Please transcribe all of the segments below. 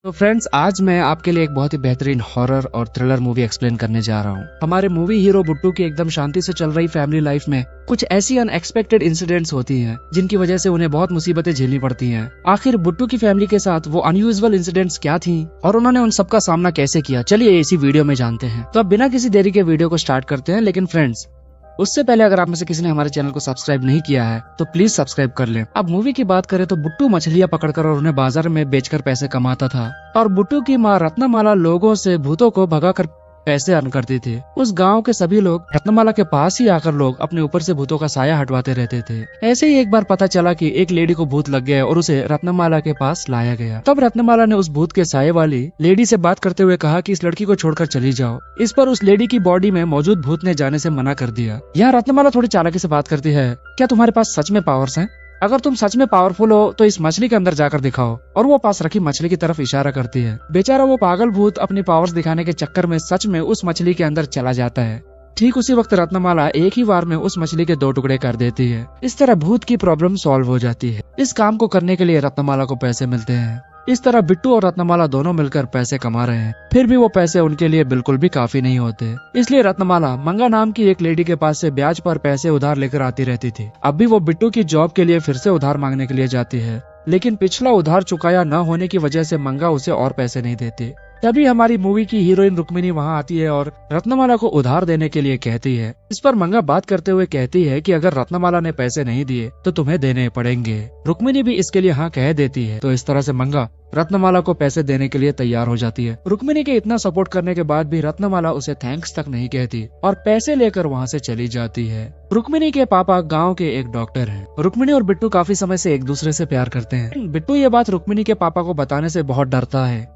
तो फ्रेंड्स, आज मैं आपके लिए एक बहुत ही बेहतरीन हॉरर और थ्रिलर मूवी एक्सप्लेन करने जा रहा हूँ। हमारे मूवी हीरो बुट्टू की एकदम शांति से चल रही फैमिली लाइफ में कुछ ऐसी अनएक्सपेक्टेड इंसिडेंट्स होती हैं जिनकी वजह से उन्हें बहुत मुसीबतें झेलनी पड़ती हैं। आखिर बुट्टू की फैमिली के साथ वो अनयूजुअल इंसिडेंट्स क्या थी और उन्होंने उन सबका सामना कैसे किया, चलिए इसी वीडियो में जानते हैं। तो अब बिना किसी देरी के वीडियो को स्टार्ट करते हैं। लेकिन फ्रेंड्स, उससे पहले अगर आप में से किसी ने हमारे चैनल को सब्सक्राइब नहीं किया है तो प्लीज सब्सक्राइब कर लें। अब मूवी की बात करें तो बुट्टू मछलियां पकड़कर और उन्हें बाजार में बेचकर पैसे कमाता था और बुट्टू की माँ रत्नमाला लोगों से भूतों को भगाकर पैसे अर्न करती थी। उस गांव के सभी लोग रत्नमाला के पास ही आकर लोग अपने ऊपर से भूतों का साया हटवाते रहते थे। ऐसे ही एक बार पता चला कि एक लेडी को भूत लग गया और उसे रत्नमाला के पास लाया गया। तब रत्नमाला ने उस भूत के साये वाली लेडी से बात करते हुए कहा कि इस लड़की को छोड़कर चली जाओ। इस पर उस लेडी की बॉडी में मौजूद भूत ने जाने से मना कर दिया। यहाँ रत्नमाला थोड़ी चालाकी से बात करती है, क्या तुम्हारे पास सच में पावर्स हैं? अगर तुम सच में पावरफुल हो तो इस मछली के अंदर जाकर दिखाओ। और वो पास रखी मछली की तरफ इशारा करती है। बेचारा वो पागल भूत अपनी पावर्स दिखाने के चक्कर में सच में उस मछली के अंदर चला जाता है। ठीक उसी वक्त रत्नमाला एक ही बार में उस मछली के 2 टुकड़े कर देती है। इस तरह भूत की प्रॉब्लम सॉल्व हो जाती है। इस काम को करने के लिए रत्नमाला को पैसे मिलते हैं। इस तरह बिट्टू और रत्नमाला दोनों मिलकर पैसे कमा रहे हैं। फिर भी वो पैसे उनके लिए बिल्कुल भी काफी नहीं होते। इसलिए रत्नमाला मंगा नाम की एक लेडी के पास से ब्याज पर पैसे उधार लेकर आती रहती थी। अब भी वो बिट्टू की जॉब के लिए फिर से उधार मांगने के लिए जाती है, लेकिन पिछला उधार चुकाया न होने की वजह से मंगा उसे और पैसे नहीं देती। तभी हमारी मूवी की हीरोइन रुक्मिनी वहाँ आती है और रत्नमाला को उधार देने के लिए कहती है। इस पर मंगा बात करते हुए कहती है कि अगर रत्नमाला ने पैसे नहीं दिए तो तुम्हें देने पड़ेंगे। रुक्मिनी भी इसके लिए हाँ कह देती है। तो इस तरह से मंगा रत्नमाला को पैसे देने के लिए तैयार हो जाती है। रुक्मिनी के इतना सपोर्ट करने के बाद भी रत्नमाला उसे थैंक्स तक नहीं कहती और पैसे लेकर वहाँ से चली जाती है। रुक्मिनी के पापा गांव के एक डॉक्टर हैं। रुक्मिनी और बिट्टू काफी समय से एक दूसरे से प्यार करते हैं। बिट्टू ये बात रुक्मिनी के पापा को बताने से बहुत डरता है।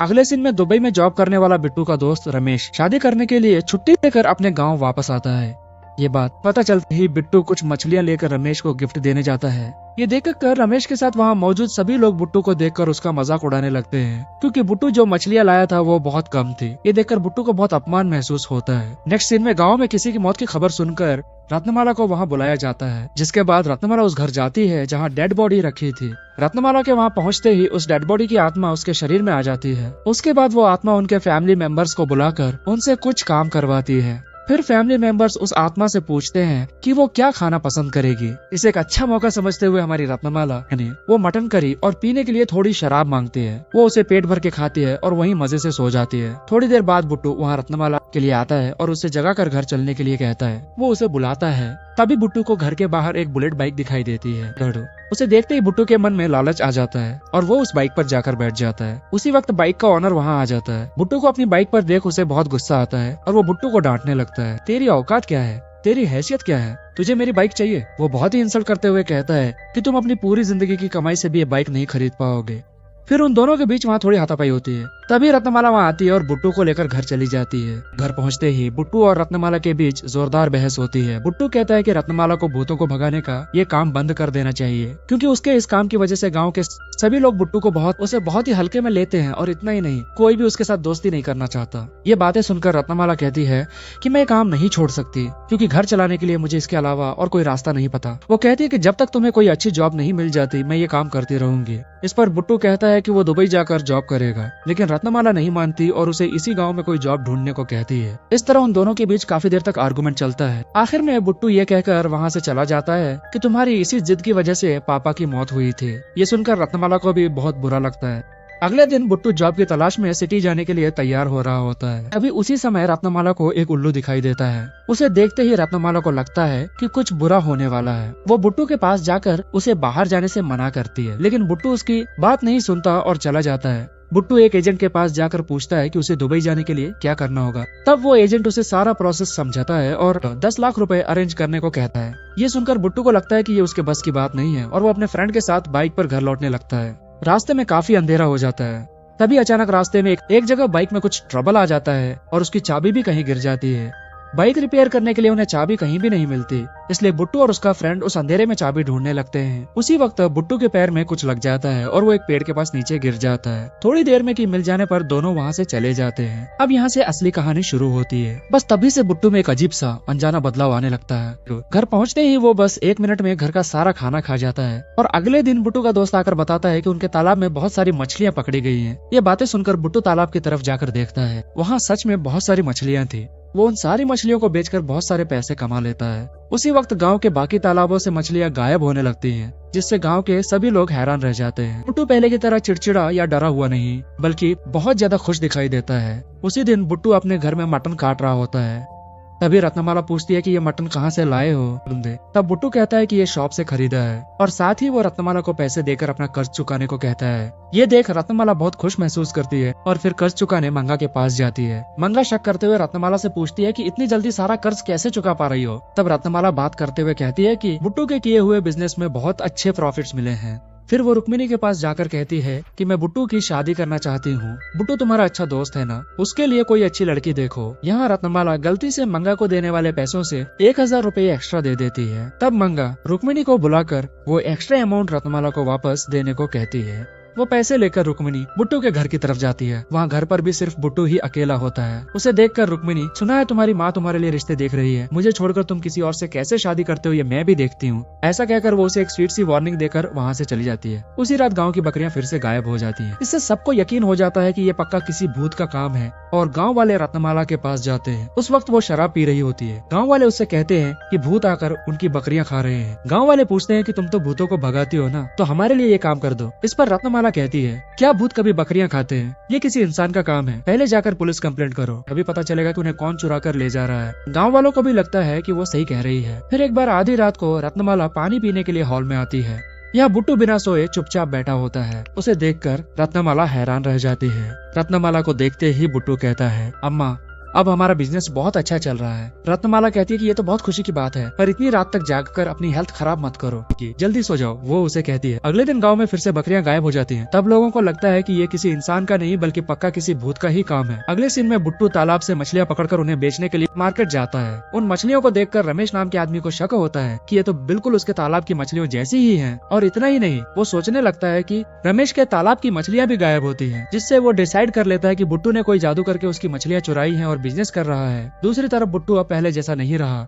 अगले दिन में दुबई में जॉब करने वाला बिट्टू का दोस्त रमेश शादी करने के लिए छुट्टी लेकर अपने गांव वापस आता है। ये बात पता चलते ही बिट्टू कुछ मछलियां लेकर रमेश को गिफ्ट देने जाता है। ये देखकर रमेश के साथ वहाँ मौजूद सभी लोग बुट्टू को देखकर उसका मजाक उड़ाने लगते हैं, क्योंकि बुट्टू जो मछलियां लाया था वो बहुत कम थी। ये देखकर बुट्टू को बहुत अपमान महसूस होता है। नेक्स्ट सीन में गाँव में किसी की मौत की खबर सुनकर रत्नमाला को वहाँ बुलाया जाता है, जिसके बाद रत्नमाला उस घर जाती है जहाँ डेड बॉडी रखी थी। रत्नमाला के वहाँ पहुँचते ही उस डेड बॉडी की आत्मा उसके शरीर में आ जाती है। उसके बाद वो आत्मा उनके फैमिली मेंबर्स को बुलाकर उनसे कुछ काम करवाती है। फिर फैमिली मेंबर्स उस आत्मा से पूछते हैं कि वो क्या खाना पसंद करेगी। इसे एक अच्छा मौका समझते हुए हमारी रत्नमाला वो मटन करी और पीने के लिए थोड़ी शराब मांगती है। वो उसे पेट भर के खाती है और वहीं मजे से सो जाती है। थोड़ी देर बाद बुट्टू वहाँ रत्नमाला के लिए आता है और उसे जगा कर घर चलने के लिए कहता है। वो उसे बुलाता है। तभी बुट्टू को घर के बाहर एक बुलेट बाइक दिखाई देती है। उसे देखते ही बुट्टू के मन में लालच आ जाता है और वो उस बाइक पर जाकर बैठ जाता है। उसी वक्त बाइक का ओनर वहाँ आ जाता है। बुट्टू को अपनी बाइक पर देख उसे बहुत गुस्सा आता है और वो बुट्टू को डांटने लगता है। तेरी औकात क्या है? तेरी हैसियत क्या है? तुझे मेरी बाइक चाहिए? वो बहुत ही इंसल्ट करते हुए कहता है कि तुम अपनी पूरी जिंदगी की कमाई से भी ये बाइक नहीं खरीद पाओगे। फिर उन दोनों के बीच वहाँ थोड़ी हाथापाई होती है। तभी रत्नमाला वहाँ आती है और बुट्टू को लेकर घर चली जाती है। घर पहुँचते ही बुट्टू और रत्नमाला के बीच जोरदार बहस होती है। बुट्टू कहता है कि रत्नमाला को भूतों को भगाने का ये काम बंद कर देना चाहिए, क्योंकि उसके इस काम की वजह से गांव के सभी लोग बुट्टू को उसे बहुत ही हल्के में लेते हैं और इतना ही नहीं, कोई भी उसके साथ दोस्ती नहीं करना चाहता। ये बातें सुनकर रत्नमाला कहती है कि मैं ये काम नहीं छोड़ सकती, क्योंकि घर चलाने के लिए मुझे इसके अलावा और कोई रास्ता नहीं पता। वो कहती है कि जब तक तुम्हें कोई अच्छी जॉब नहीं मिल जाती मैं ये काम करती रहूंगी। इस पर बुट्टू कहता है कि वो दुबई जाकर जॉब करेगा, लेकिन रत्नमाला नहीं मानती और उसे इसी गांव में कोई जॉब ढूंढने को कहती है। इस तरह उन दोनों के बीच काफी देर तक आर्गुमेंट चलता है। आखिर में बुट्टू ये कहकर वहाँ से चला जाता है कि तुम्हारी इसी जिद की वजह से पापा की मौत हुई थी। ये सुनकर रत्नमाला को भी बहुत बुरा लगता है। अगले दिन बुट्टू जॉब की तलाश में सिटी जाने के लिए तैयार हो रहा होता है। अभी उसी समय रत्नमाला को एक उल्लू दिखाई देता है। उसे देखते ही रत्नमाला को लगता है कि कुछ बुरा होने वाला है। वो बुट्टू के पास जाकर उसे बाहर जाने से मना करती है, लेकिन बुट्टू उसकी बात नहीं सुनता और चला जाता है। बुट्टू एक एजेंट के पास जाकर पूछता है कि उसे दुबई जाने के लिए क्या करना होगा। तब वो एजेंट उसे सारा प्रोसेस समझाता है और 10 लाख रुपए अरेंज करने को कहता है। ये सुनकर बुट्टू को लगता है कि ये उसके बस की बात नहीं है और वो अपने फ्रेंड के साथ बाइक पर घर लौटने लगता है। रास्ते में काफी अंधेरा हो जाता है। तभी अचानक रास्ते में एक जगह बाइक में कुछ ट्रबल आ जाता है और उसकी चाबी भी कहीं गिर जाती है। बाइक रिपेयर करने के लिए उन्हें चाबी कहीं भी नहीं मिलती, इसलिए बुट्टू और उसका फ्रेंड उस अंधेरे में चाबी ढूंढने लगते हैं। उसी वक्त बुट्टू के पैर में कुछ लग जाता है और वो एक पेड़ के पास नीचे गिर जाता है। थोड़ी देर में कि मिल जाने पर दोनों वहाँ से चले जाते हैं। अब यहाँ से असली कहानी शुरू होती है। बस तभी से बुट्टू में एक अजीब सा अनजाना बदलाव आने लगता है। घर पहुँचते ही वो बस 1 मिनट में घर का सारा खाना खा जाता है और अगले दिन बुट्टू का दोस्त आकर बताता है कि उनके तालाब में बहुत सारी मछलियाँ पकड़ी गई हैं। ये बातें सुनकर बुट्टू तालाब की तरफ जाकर देखता है। वहाँ सच में बहुत सारी मछलियाँ थी। वो उन सारी मछलियों को बेचकर बहुत सारे पैसे कमा लेता है। उसी वक्त गांव के बाकी तालाबों से मछलियां गायब होने लगती हैं, जिससे गांव के सभी लोग हैरान रह जाते हैं। बुट्टू पहले की तरह चिड़चिड़ा या डरा हुआ नहीं, बल्कि बहुत ज्यादा खुश दिखाई देता है। उसी दिन बुट्टू अपने घर में मटन काट रहा होता है। तभी रत्नमाला पूछती है कि ये मटन कहाँ से लाए हो बंदे। तब बुट्टू कहता है कि ये शॉप से खरीदा है और साथ ही वो रत्नमाला को पैसे देकर अपना कर्ज चुकाने को कहता है। ये देख रत्नमाला बहुत खुश महसूस करती है और फिर कर्ज चुकाने मंगा के पास जाती है। मंगा शक करते हुए रत्नमाला से पूछती है कि इतनी जल्दी सारा कर्ज कैसे चुका पा रही हो। तब रत्नमाला बात करते हुए कहती है कि बुट्टू के किए हुए बिजनेस में बहुत अच्छे प्रॉफिट्स मिले हैं। फिर वो रुक्मिणी के पास जाकर कहती है कि मैं बुट्टू की शादी करना चाहती हूँ। बुट्टू तुम्हारा अच्छा दोस्त है ना, उसके लिए कोई अच्छी लड़की देखो। यहाँ रत्नमाला गलती से मंगा को देने वाले पैसों से 1000 रुपए एक्स्ट्रा दे देती है। तब मंगा रुक्मिणी को बुलाकर वो एक्स्ट्रा अमाउंट रत्नमाला को वापस देने को कहती है। वो पैसे लेकर रुक्मिणी बुट्टू के घर की तरफ जाती है। वहाँ घर पर भी सिर्फ बुट्टू ही अकेला होता है। उसे देखकर रुक्मिणी, सुना है तुम्हारी माँ तुम्हारे लिए रिश्ते देख रही है, मुझे छोड़कर तुम किसी और से कैसे शादी करते हो ये मैं भी देखती हूँ। ऐसा कहकर वो उसे एक स्वीट सी वार्निंग देकर वहाँ से चली जाती है। उसी रात गाँव की बकरियां फिर से गायब हो जाती है। इससे सबको यकीन हो जाता है कि ये पक्का किसी भूत का काम है और गाँव वाले रत्नमाला के पास जाते हैं। उस वक्त वो शराब पी रही होती है। गाँव वाले उससे कहते हैं कि भूत आकर उनकी बकरियां खा रहे हैं। गाँव वाले पूछते हैं कि तुम तो भूतों को भगाती हो ना, तो हमारे लिए ये काम कर दो। इस पर रत्नमाला कहती है, क्या भूत कभी बकरियां खाते हैं? ये किसी इंसान का काम है। पहले जाकर पुलिस कंप्लेंट करो, तभी पता चलेगा कि उन्हें कौन चुरा कर ले जा रहा है। गांव वालों को भी लगता है कि वो सही कह रही है। फिर एक बार आधी रात को रत्नमाला पानी पीने के लिए हॉल में आती है। यहाँ बुट्टू बिना सोए चुपचाप बैठा होता है। उसे देखकर रत्नमाला हैरान रह जाती है। रत्नमाला को देखते ही बुट्टू कहता है, अम्मा अब हमारा बिजनेस बहुत अच्छा चल रहा है। रत्नमाला कहती है कि ये तो बहुत खुशी की बात है, पर इतनी रात तक जागकर अपनी हेल्थ खराब मत करो, जल्दी सो जाओ। वो उसे कहती है। अगले दिन गांव में फिर से बकरियां गायब हो जाती हैं। तब लोगों को लगता है कि ये किसी इंसान का नहीं बल्कि पक्का किसी भूत का ही काम है। अगले सीन में बुट्टू तालाब से मछलियां पकड़कर उन्हें बेचने के लिए मार्केट जाता है। उन मछलियों को देखकर रमेश नाम के आदमी को शक होता है कि ये तो बिल्कुल उसके तालाब की मछलियों जैसी ही है। और इतना ही नहीं, वो सोचने लगता है कि रमेश के तालाब की मछलियां भी गायब होती है, जिससे वो डिसाइड कर लेता है कि बुट्टू ने कोई जादू करके उसकी मछलियां चुराई है और बिजनेस कर रहा है। दूसरी तरफ बुट्टू अब पहले जैसा नहीं रहा।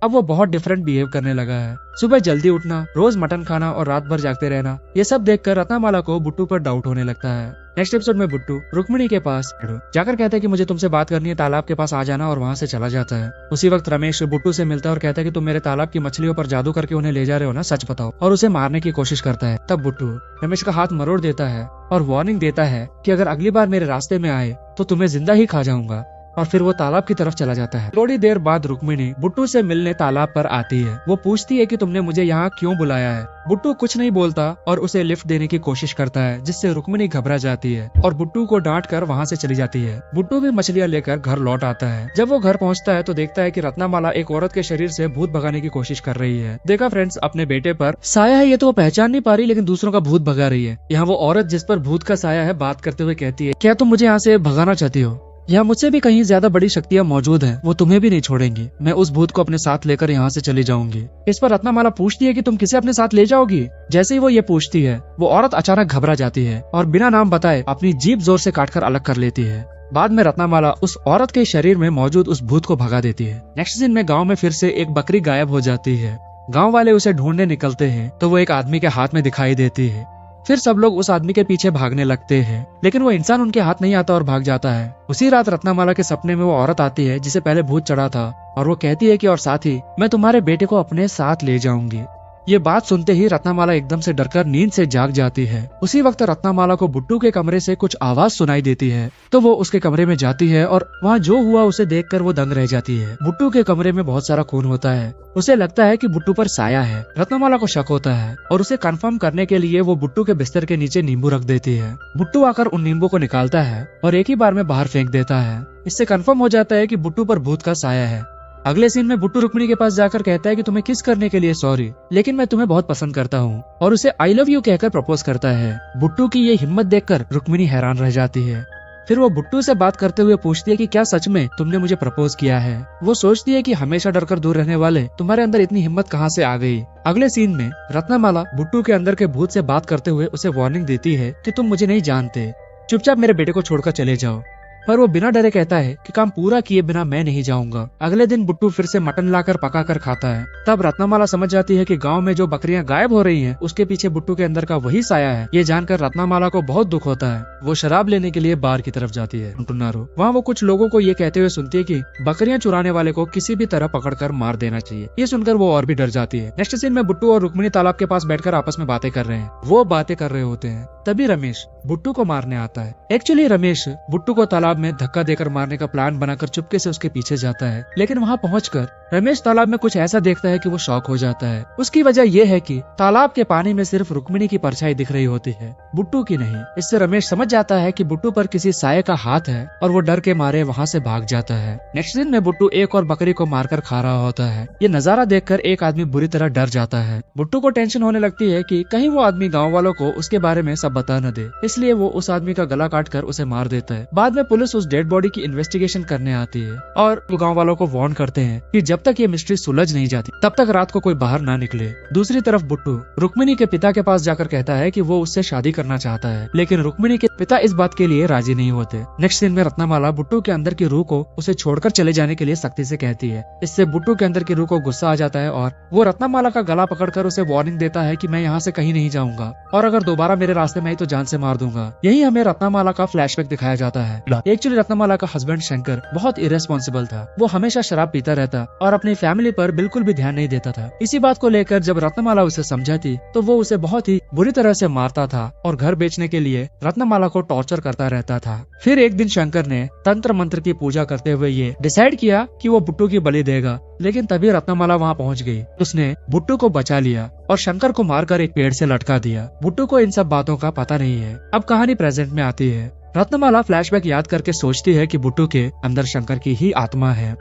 अब वो बहुत डिफरेंट बिहेव करने लगा है। सुबह जल्दी उठना, रोज मटन खाना और रात भर जागते रहना, ये सब देखकर रत्नमाला को बुट्टू पर डाउट होने लगता है। नेक्स्ट एपिसोड में बुट्टू रुक्मिणी के पास जाकर कहता है कि मुझे तुमसे बात करनी है, तालाब के पास आ जाना, और वहाँ से चला जाता है। उसी वक्त रमेश बुट्टू से मिलता है और कहता है कि तुम मेरे तालाब की मछलियों पर जादू करके उन्हें ले जा रहे हो ना, सच बताओ, और उसे मारने की कोशिश करता है। तब बुट्टू रमेश का हाथ मरोड़ देता है और वार्निंग देता है कि अगर अगली बार मेरे रास्ते में आए तो तुम्हें जिंदा ही खा जाऊंगा, और फिर वो तालाब की तरफ चला जाता है। थोड़ी देर बाद रुक्मिणी बुट्टू से मिलने तालाब पर आती है। वो पूछती है कि तुमने मुझे यहाँ क्यों बुलाया है। बुट्टू कुछ नहीं बोलता और उसे लिफ्ट देने की कोशिश करता है, जिससे रुक्मिणी घबरा जाती है और बुट्टू को डांट कर वहाँ से चली जाती है। बुट्टू भी मछलियाँ लेकर घर लौट आता है। जब वो घर पहुँचता है तो देखता है कि रत्नमाला एक औरत के शरीर से भूत भगाने की कोशिश कर रही है। देखा फ्रेंड्स, अपने बेटे पर साया है, ये तो वो पहचान नहीं पा रही, लेकिन दूसरों का भूत भगा रही है। यहाँ वो औरत जिस पर भूत का साया है बात करते हुए कहती है, क्या तुम मुझे यहाँ से भगाना चाहती हो? यहाँ मुझसे भी कहीं ज्यादा बड़ी शक्तियाँ मौजूद हैं, वो तुम्हें भी नहीं छोड़ेंगी। मैं उस भूत को अपने साथ लेकर यहाँ से चली जाऊंगी। इस पर रत्नमाला पूछती है कि तुम किसे अपने साथ ले जाओगी? जैसे ही वो ये पूछती है, वो औरत अचानक घबरा जाती है और बिना नाम बताए अपनी जीभ जोर से काटकर अलग कर लेती है। बाद में रत्नमाला उस औरत के शरीर में मौजूद उस भूत को भगा देती है। नेक्स्ट दिन में गाँव में फिर से एक बकरी गायब हो जाती है। गाँव वाले उसे ढूंढने निकलते हैं तो वो एक आदमी के हाथ में दिखाई देती है। फिर सब लोग उस आदमी के पीछे भागने लगते हैं, लेकिन वो इंसान उनके हाथ नहीं आता और भाग जाता है। उसी रात रत्नमाला के सपने में वो औरत आती है जिसे पहले भूत चढ़ा था, और वो कहती है कि और साथ ही मैं तुम्हारे बेटे को अपने साथ ले जाऊंगी। ये बात सुनते ही रत्नमाला एकदम से डरकर नींद से जाग जाती है। उसी वक्त रत्नमाला को बुट्टू के कमरे से कुछ आवाज सुनाई देती है, तो वो उसके कमरे में जाती है और वहाँ जो हुआ उसे देखकर वो दंग रह जाती है। बुट्टू के कमरे में बहुत सारा खून होता है। उसे लगता है कि बुट्टू पर साया है। रत्नमाला को शक होता है और उसे कंफर्म करने के लिए वो बुट्टू के बिस्तर के नीचे नींबू रख देती है। बुट्टू आकर उन नींबू को निकालता है और एक ही बार में बाहर फेंक देता है। इससे कंफर्म हो जाता है कि बुट्टू पर भूत का साया है। अगले सीन में बुट्टू रुक्मिणी के पास जाकर कहता है कि तुम्हें किस करने के लिए सॉरी, लेकिन मैं तुम्हें बहुत पसंद करता हूँ, और उसे आई लव यू कहकर प्रपोज करता है। बुट्टू की ये हिम्मत देखकर रुक्मिणी हैरान रह जाती है। फिर वो बुट्टू से बात करते हुए पूछती है कि क्या सच में तुमने मुझे प्रपोज किया है। वो सोचती है कि हमेशा डरकर दूर रहने वाले तुम्हारे अंदर इतनी हिम्मत कहाँ से आ गई। अगले सीन में रत्नमाला बुट्टू के अंदर के भूत से बात करते हुए उसे वार्निंग देती है कि तुम मुझे नहीं जानते, चुपचाप मेरे बेटे को छोड़कर चले जाओ। पर वो बिना डरे कहता है कि काम पूरा किए बिना मैं नहीं जाऊंगा। अगले दिन बुट्टू फिर से मटन लाकर पकाकर खाता है। तब रत्नमाला समझ जाती है कि गांव में जो बकरियां गायब हो रही हैं, उसके पीछे बुट्टू के अंदर का वही साया है। ये जानकर रत्नमाला को बहुत दुख होता है। वो शराब लेने के लिए बार की तरफ जाती है। वहाँ वो कुछ लोगों को ये कहते हुए सुनती है कि बकरियां चुराने वाले को किसी भी तरह पकड़कर मार देना चाहिए। ये सुनकर वो और भी डर जाती है। नेक्स्ट सीन में बुट्टू और रुक्मिणी तालाब के पास बैठकर आपस में बातें कर रहे हैं। वो बातें कर रहे होते हैं तभी रमेश बुट्टू को मारने आता है। एक्चुअली रमेश बुट्टू को तालाब में धक्का देकर मारने का प्लान बनाकर चुपके से उसके पीछे जाता है, लेकिन वहाँ पहुंचकर रमेश तालाब में कुछ ऐसा देखता है कि वो शॉक हो जाता है। उसकी वजह यह है कि तालाब के पानी में सिर्फ रुक्मिणी की परछाई दिख रही होती है, बुट्टू की नहीं। इससे रमेश समझ जाता है कि बुट्टू पर किसी साये का हाथ है और वो डर के मारे वहाँ से भाग जाता है। नेक्स्ट दिन में बुट्टू एक और बकरी को मारकर खा रहा होता है। ये नजारा देखकर एक आदमी बुरी तरह डर जाता है। बुट्टू को टेंशन होने लगती है कि कहीं वो आदमी गाँव वालों को उसके बारे में सब बता न दे, इसलिए वो उस आदमी का गला काट कर उसे मार देता है। बाद में पुलिस उस डेड बॉडी की इन्वेस्टिगेशन करने आती है और गांव वालों को वार्न करते हैं कि जब तक ये मिस्ट्री सुलझ नहीं जाती तब तक रात को कोई बाहर ना निकले। दूसरी तरफ बुट्टू रुक्मिणी के पिता के पास जाकर कहता है कि वो उससे शादी करना चाहता है, लेकिन रुक्मिणी के पिता इस बात के लिए राजी नहीं होते। नेक्स्ट सीन में रत्नमाला बुट्टू के अंदर की रूह को उसे छोड़कर चले जाने के लिए सख्ती से कहती है। इससे बुट्टू के अंदर की रूह को गुस्सा आ जाता है और वो रत्नमाला का गला पकड़कर उसे वार्निंग देता है कि मैं यहाँ से कहीं नहीं जाऊंगा और अगर दोबारा मेरे रास्ते में आई तो जान से मार दूंगा। यही हमें रत्नमाला का फ्लैशबैक दिखाया जाता है। एक्चुअली रत्नमाला का हस्बैंड शंकर बहुत इरेस्पॉन्सिबल था। वो हमेशा शराब पीता रहता और अपनी फैमिली पर बिल्कुल भी ध्यान नहीं देता था। इसी बात को लेकर जब रत्नमाला उसे समझाती तो वो उसे बहुत ही बुरी तरह से मारता था और घर बेचने के लिए रत्नमाला को टॉर्चर करता रहता था। फिर एक दिन शंकर ने तंत्र मंत्र की पूजा करते हुए ये डिसाइड किया कि वो बुट्टू की बलि देगा, लेकिन तभी रत्नमाला वहाँ पहुँच गई। उसने बुट्टू को बचा लिया और शंकर को मारकर एक पेड़ से लटका दिया। बुट्टू को इन सब बातों का पता नहीं है। अब कहानी प्रेजेंट में आती है। रत्नमाला फ्लैशबैक याद करके सोचती है कि बुट्टू के अंदर शंकर की ही आत्मा है,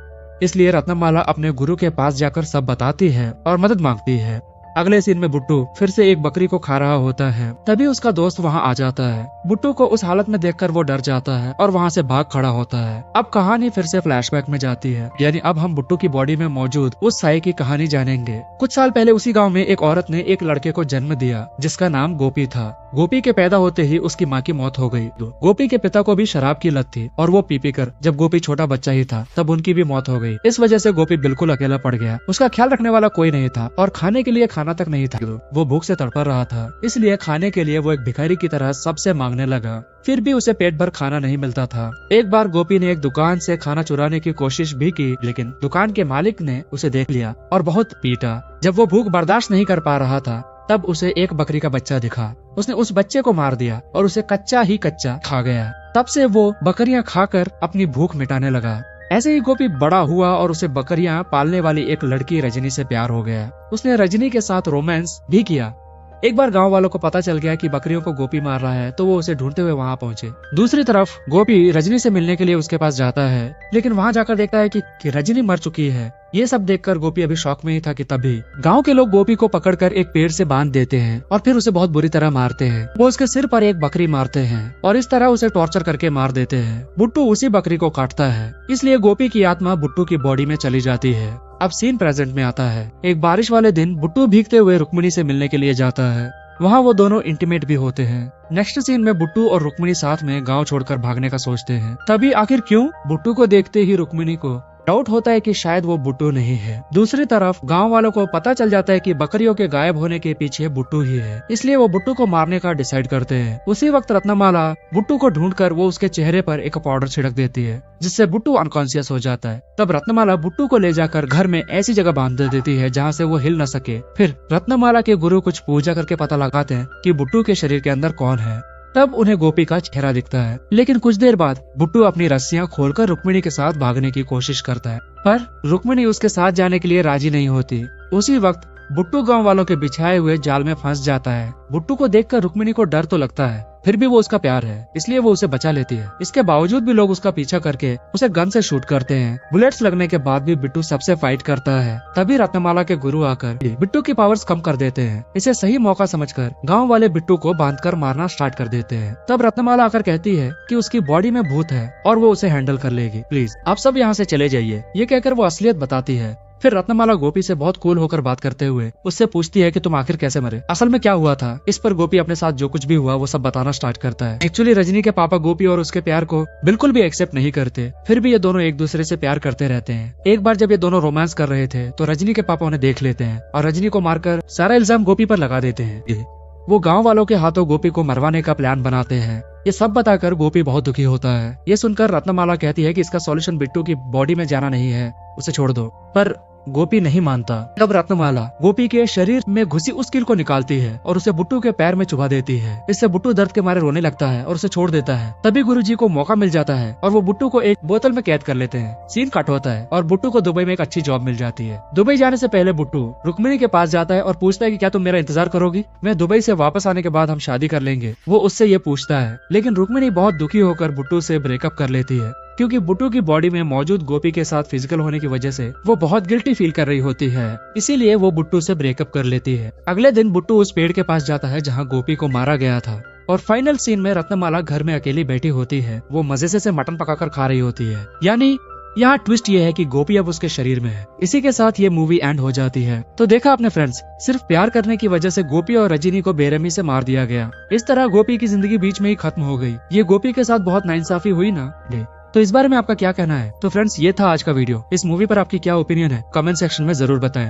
इसलिए रत्नमाला अपने गुरु के पास जाकर सब बताती है और मदद मांगती है। अगले सीन में बुट्टू फिर से एक बकरी को खा रहा होता है, तभी उसका दोस्त वहाँ आ जाता है। बुट्टू को उस हालत में देखकर वो डर जाता है और वहाँ से भाग खड़ा होता है। अब कहानी फिर से फ्लैशबैक में जाती है, यानी अब हम बुट्टू की बॉडी में मौजूद उस साये की कहानी जानेंगे। कुछ साल पहले उसी गाँव में एक औरत ने एक लड़के को जन्म दिया जिसका नाम गोपी था। गोपी के पैदा होते ही उसकी माँ की मौत हो गई। गोपी के पिता को भी शराब की लत थी और वो पी कर जब गोपी छोटा बच्चा ही था तब उनकी भी मौत हो गई। इस वजह से गोपी बिल्कुल अकेला पड़ गया। उसका ख्याल रखने वाला कोई नहीं था और खाने के लिए खाना तक नहीं था। वो भूख से तड़प रहा था, इसलिए खाने के लिए वो एक भिखारी की तरह सबसे मांगने लगा। फिर भी उसे पेट भर खाना नहीं मिलता था। एक बार गोपी ने एक दुकान से खाना चुराने की कोशिश भी की, लेकिन दुकान के मालिक ने उसे देख लिया और बहुत पीटा। जब वो भूख बर्दाश्त नहीं कर पा रहा था तब उसे एक बकरी का बच्चा दिखा। उसने उस बच्चे को मार दिया और उसे कच्चा ही कच्चा खा गया। तब से वो बकरियां खाकर अपनी भूख मिटाने लगा। ऐसे ही गोपी बड़ा हुआ और उसे बकरियां पालने वाली एक लड़की रजनी से प्यार हो गया। उसने रजनी के साथ रोमांस भी किया। एक बार गांव वालों को पता चल गया कि बकरियों को गोपी मार रहा है, तो वो उसे ढूंढते हुए वहां पहुंचे। दूसरी तरफ गोपी रजनी से मिलने के लिए उसके पास जाता है, लेकिन वहां जाकर देखता है कि रजनी मर चुकी है। ये सब देखकर गोपी अभी शॉक में ही था कि तभी गांव के लोग गोपी को पकड़कर एक पेड़ से बांध देते हैं और फिर उसे बहुत बुरी तरह मारते हैं। वो उसके सिर पर एक बकरी मारते हैं और इस तरह उसे टॉर्चर करके मार देते हैं। बुट्टू उसी बकरी को काटता है, इसलिए गोपी की आत्मा बुट्टू की बॉडी में चली जाती है। अब सीन प्रेजेंट में आता है। एक बारिश वाले दिन बुट्टू भीगते हुए रुक्मिणी से मिलने के लिए जाता है। वहाँ वो दोनों इंटीमेट भी होते हैं। नेक्स्ट सीन में बुट्टू और रुक्मिणी साथ में गांव छोड़कर भागने का सोचते हैं। तभी आखिर क्यों बुट्टू को देखते ही रुक्मिणी को डाउट होता है कि शायद वो बुट्टू नहीं है। दूसरी तरफ गांव वालों को पता चल जाता है कि बकरियों के गायब होने के पीछे बुट्टू ही है, इसलिए वो बुट्टू को मारने का डिसाइड करते हैं। उसी वक्त रत्नमाला बुट्टू को ढूंढकर वो उसके चेहरे पर एक पाउडर छिड़क देती है, जिससे बुट्टू अनकॉन्शियस हो जाता है। तब रत्नमाला बुट्टू को ले जाकर घर में ऐसी जगह बांध देती है जहाँ से वो हिल न सके। फिर रत्नमाला के गुरु कुछ पूजा करके पता लगाते हैं कि बुट्टू के शरीर के अंदर कौन है। तब उन्हें गोपी का चेहरा दिखता है, लेकिन कुछ देर बाद बुट्टू अपनी रस्सियां खोलकर रुक्मिणी के साथ भागने की कोशिश करता है, पर रुक्मिणी उसके साथ जाने के लिए राजी नहीं होती। उसी वक्त बुट्टू गांव वालों के बिछाए हुए जाल में फंस जाता है। बुट्टू को देखकर रुक्मिणी को डर तो लगता है, फिर भी वो उसका प्यार है, इसलिए वो उसे बचा लेती है। इसके बावजूद भी लोग उसका पीछा करके उसे गन से शूट करते हैं। बुलेट्स लगने के बाद भी बिट्टू सबसे फाइट करता है। तभी रत्नमाला के गुरु आकर बिट्टू की पावर्स कम कर देते हैं। इसे सही मौका समझकर गांव वाले बिट्टू को बांधकर मारना स्टार्ट कर देते हैं। तब रत्नमाला आकर कहती है कि उसकी बॉडी में भूत है और वो उसे हैंडल कर लेगी, प्लीज आप सब यहाँ से चले जाइए। ये कहकर वो असलियत बताती है। फिर रत्नमाला गोपी से बहुत कूल होकर बात करते हुए उससे पूछती है कि तुम आखिर कैसे मरे, असल में क्या हुआ था। इस पर गोपी अपने साथ जो कुछ भी हुआ वो सब बताना स्टार्ट करता है। एक्चुअली रजनी के पापा गोपी और उसके प्यार को बिल्कुल भी एक्सेप्ट नहीं करते, फिर भी ये दोनों एक दूसरे से प्यार करते रहते हैं। एक बार जब ये दोनों रोमांस कर रहे थे तो रजनी के पापा उन्हें देख लेते हैं और रजनी को मारकर सारा इल्जाम गोपी पर लगा देते हैं। वो गांव वालों के हाथों गोपी को मरवाने का प्लान बनाते हैं। ये सब बताकर गोपी बहुत दुखी होता है। ये सुनकर रत्नमाला कहती है कि इसका सॉल्यूशन बिट्टू की बॉडी में जाना नहीं है, उसे छोड़ दो, पर गोपी नहीं मानता। तब रत्नमाला गोपी के शरीर में घुसी उस कील को निकालती है और उसे बुट्टू के पैर में चुभा देती है। इससे बुट्टू दर्द के मारे रोने लगता है और उसे छोड़ देता है। तभी गुरुजी को मौका मिल जाता है और वो बुट्टू को एक बोतल में कैद कर लेते हैं। सीन कट होता है और बुट्टू को दुबई में एक अच्छी जॉब मिल जाती है। दुबई जाने से पहले बुट्टू रुक्मिणी के पास जाता है और पूछता है कि क्या तुम मेरा इंतजार करोगी, मैं दुबई से वापस आने के बाद हम शादी कर लेंगे। वो उससे ये पूछता है, लेकिन रुक्मिणी बहुत दुखी होकर बुट्टू से ब्रेकअप कर लेती है, क्योंकि बुट्टू की बॉडी में मौजूद गोपी के साथ फिजिकल होने की वजह से वो बहुत गिल्टी फील कर रही होती है। इसीलिए वो बुट्टू से ब्रेकअप कर लेती है। अगले दिन बुट्टू उस पेड़ के पास जाता है जहाँ गोपी को मारा गया था और फाइनल सीन में रत्नमाला घर में अकेली बैठी होती है। वो मजे से मटन पकाकर खा रही होती है। यानी यहाँ ट्विस्ट ये है कि गोपी अब उसके शरीर में है। इसी के साथ ये मूवी एंड हो जाती है। तो देखा आपने फ्रेंड्स, सिर्फ प्यार करने की वजह से गोपी और रजनी को बेरहमी से मार दिया गया। इस तरह गोपी की जिंदगी बीच में ही खत्म हो गई। ये गोपी के साथ बहुत नाइंसाफी हुई ना। तो इस बारे में आपका क्या कहना है? तो फ्रेंड्स, ये था आज का वीडियो। इस मूवी पर आपकी क्या ओपिनियन है, कमेंट सेक्शन में जरूर बताएं।